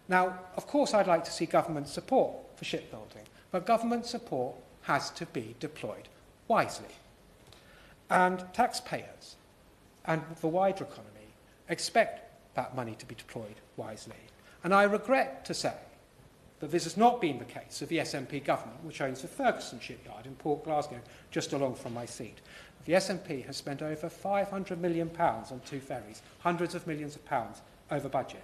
Now, of course, I'd like to see government support for shipbuilding, but government support has to be deployed wisely. And taxpayers and the wider economy expect that money to be deployed wisely. And I regret to say that this has not been the case of the SNP government, which owns the Ferguson shipyard in Port Glasgow, just along from my seat. The SNP has spent over £500 million on 2 ferries, hundreds of millions of pounds over budget.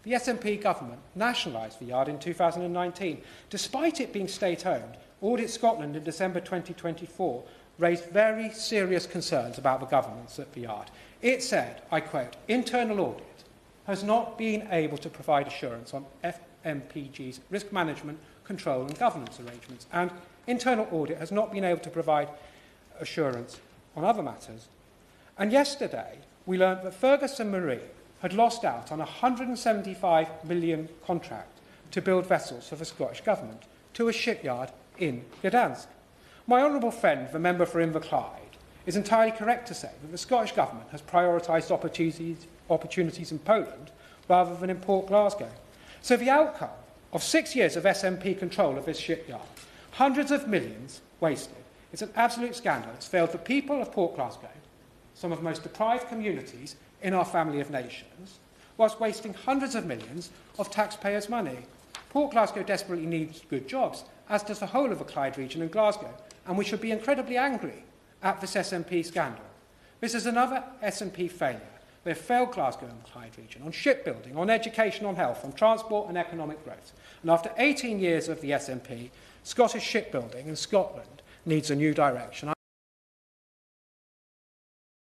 The SNP government nationalised the yard in 2019. Despite it being state-owned, Audit Scotland in December 2024 raised very serious concerns about the governance at the yard. It said, I quote, "Internal audit has not been able to provide assurance on FMPG's risk management, control and governance arrangements, and internal audit has not been able to provide assurance on other matters." And yesterday, we learned that Ferguson Marine had lost out on a £175 million contract to build vessels for the Scottish Government to a shipyard in Gdansk. My honourable friend, the member for Inverclyde, is entirely correct to say that the Scottish Government has prioritised opportunities in Poland rather than in Port Glasgow. So the outcome of 6 years of SNP control of this shipyard, hundreds of millions wasted, it's an absolute scandal. It's failed the people of Port Glasgow, some of the most deprived communities in our family of nations, whilst wasting hundreds of millions of taxpayers' money. Port Glasgow desperately needs good jobs, as does the whole of the Clyde region and Glasgow, and we should be incredibly angry at this SNP scandal. This is another SNP failure. They have failed Glasgow and the Clyde region on shipbuilding, on education, on health, on transport and economic growth. And after 18 years of the SNP, Scottish shipbuilding in Scotland needs a new direction.